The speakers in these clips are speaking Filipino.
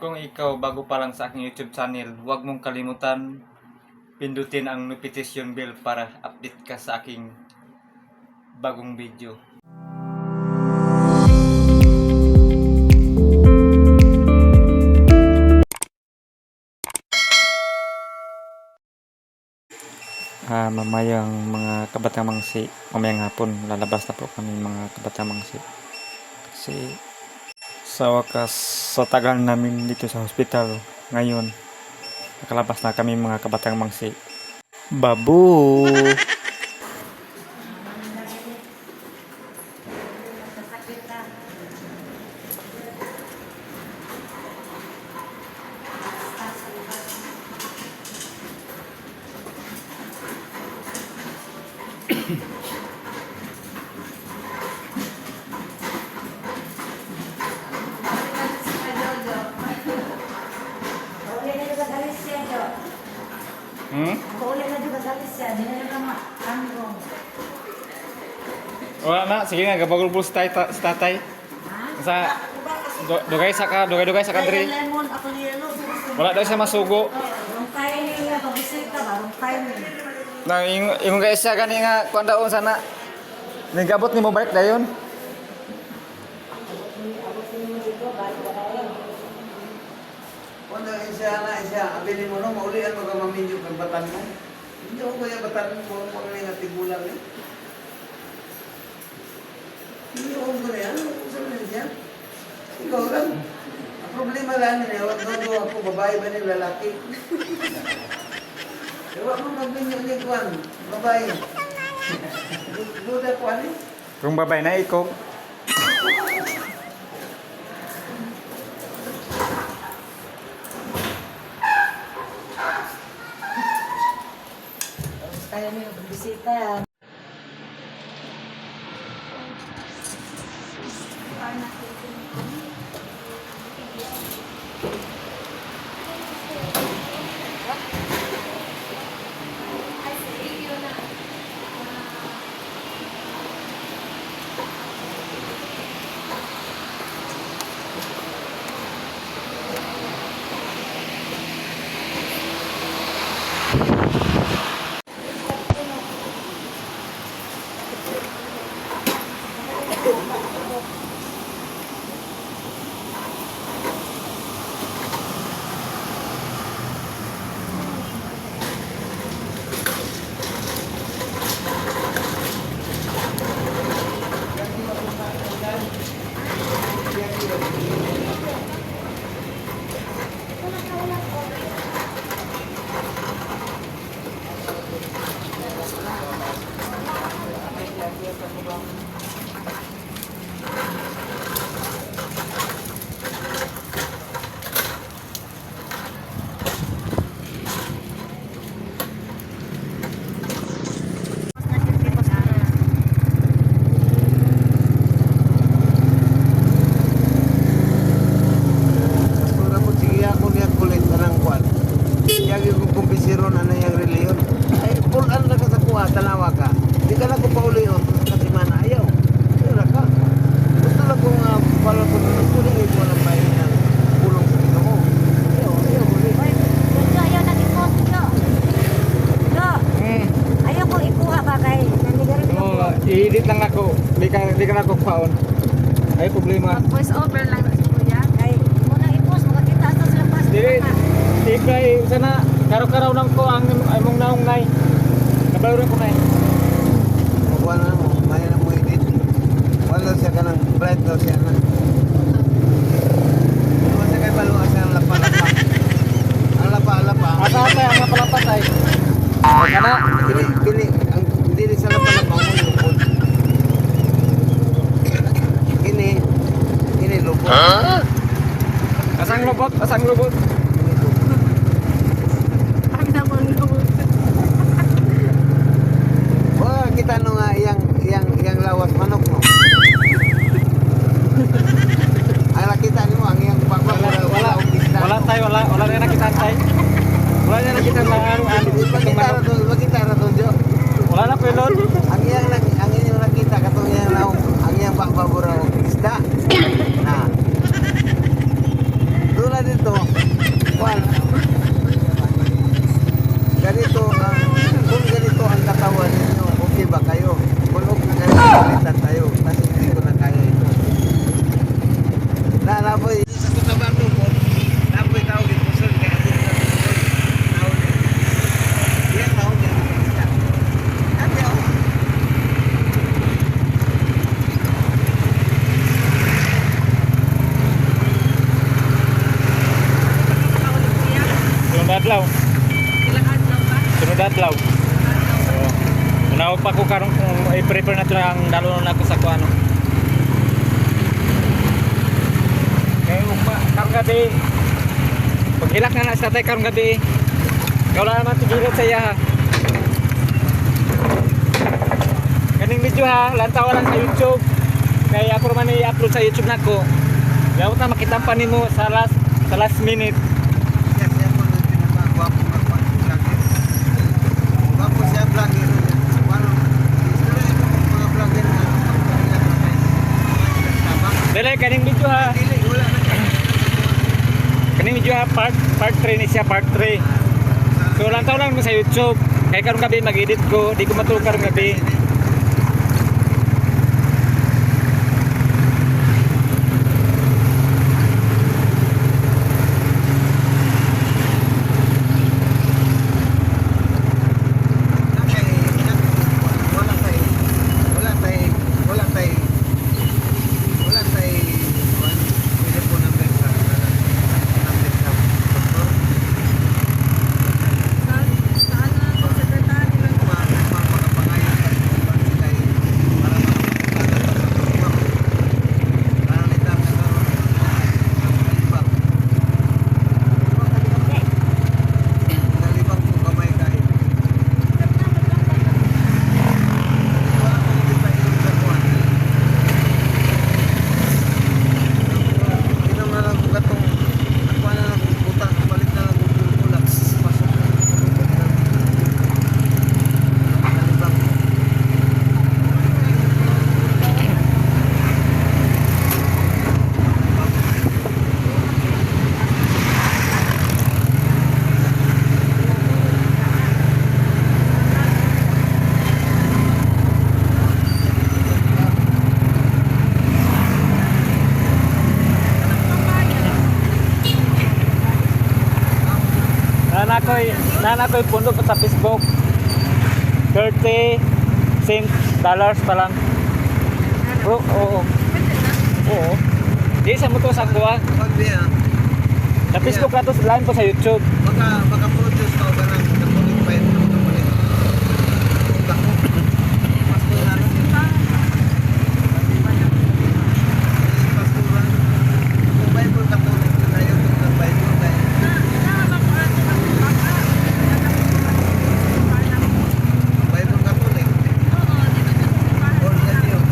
Kung ikaw bago pa lang sa aking YouTube channel, huwag mong kalimutan pindutin ang notification bell para update ka sa aking bagong video. Mamayang mga kabatang mangsi, mamayang hapon lalabas na po kami mga kabatang mangsi. Kasi sa wakas, sa tagal namin dito sa hospital ngayon, nakalabas na kami mga kabatang mangsi. Babu! Wala na, sige nga, gabagulbul sa tatay. Sa, dugay sa kadri. Wala daw siya masugo. Nang yung guys siya gani nga, kuan daw sana. Nagabot ni mo balik dayon. Kung siya, abilin mo no, maulian mo ka maminyo ng batan mo. Hindi ako kaya batan mo, kung ano yung tigulang eh. Hindi ako ko na yan, kung saan na siya. Ikaw lang. Ang problema lang niya, wag doon ako, babae ba niya, lalaki? Ewa mo magbinyo niya kuwan, babae. Duda ko ano eh. Kung babay na ikaw. Kaya may bisita. I-edit lang ako, di ka na kupaon. Ay problema. Voice over lang na si Kuya. Ay, muna i-post, makakita sa sila pas. Di kay sana karaw-karaw lang ko ang imong naong nay. Nabayuran ko nay. Magwa na mo, maya na mo edit. Wala siya ka ng bright daw siya na. Wala siya kay baluwa siya ang lapa-lapa. Ang lapa-lapa. Asa tay ang napalapatay. Kana Dili sa lapa-lapa mo lupod. Ini lupod. asang lubot. Ang naman lubot. Oh, kita no nga yang lawas manok mo. Ay nakita nimo ang iyang Wala tay, wala na nakita tay. Wala na nakita na Makita ra to jo. Wala na pelon. Ang iyang nakita katong iyang laong, ang iyang babura isda. Na. tulad dito, Juan, ganito kung ganito ang katawan ninyo, okay ba kayo? Kung okay na kayo, palitan tayo. Kasi hindi ko na kaya ito. Napoy, sa Cotabato po, napoy tawag ito, sir, kaya hindi na tawag ito. Yan tawag ito. Ate, oh. Sunod adlaw. Ilang adlaw ba? Sunod adlaw. Oo. Unawag pa ko karong kung i-prepare na ito ang dalon na ako sa kuano. Kaya ugma, karong gabi. Paghilak na sa tatay karong gabi. Ikaw lang naman tigilot sa iya ha. Kaning video ha, lantaw lang sa YouTube. Kaya ako naman i-upload sa YouTube na ko. Gawat na makitampan nimo sa last minute. Yes, yan po yung pinaka-gwapo nga vlogger. Gwapo siya vlogger. Ano, istorya ito mga vlogger na Dali, kaning video ha. Dili, wala na siya. Kaning video ha, part 3 ni siya, part 3. So lantaw lang mo sa YouTube. Kaya karong gabi mag-edit ko, di ko matulog karong gabi. Saan na ako sekretary lang. Nanakoy pundo ko sa Facebook. 30 cents dollars pa lang. Bro, oo. Oo. Di sa mo to sa kuha. Sa Facebook na to, line po sa YouTube. Maka-produce ka ba ng kapulit pa yun? Kapulit. Pasturan. Pasturan. Kung Bible kapulit, tayo kung Bible tayo. Bible kapulit. Or yan yun.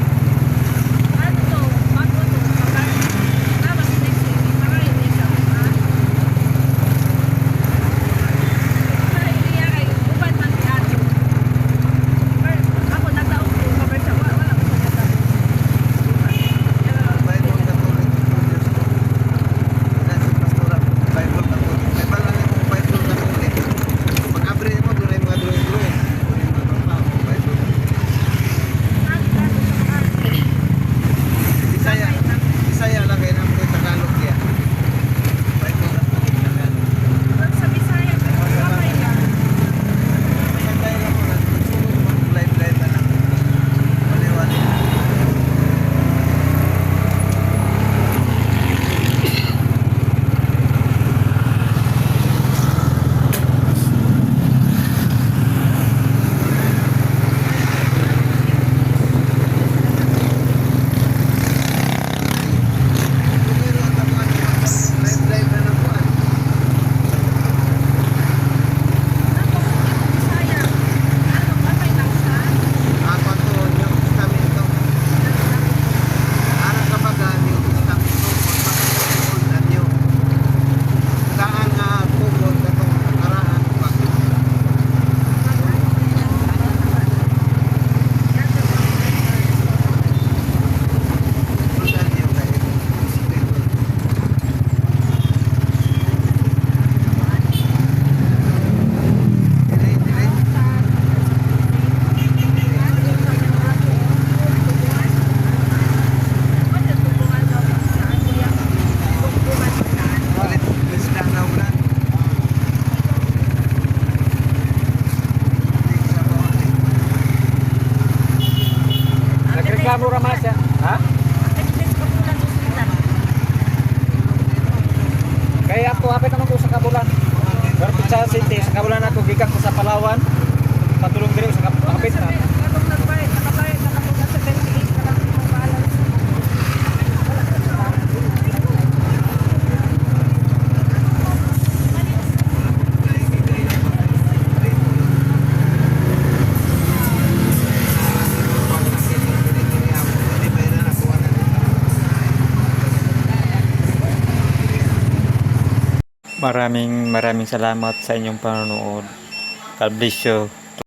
apit naman ko sa Kabulan. Pero sa City, sa Kabulan ako gikan ko sa Palawan. Patulong diri sa apit na. Katong nagbayad, nakabayad, nakapunta sa 28, nakapunta sa balance. Maraming salamat sa inyong panonood. God bless you.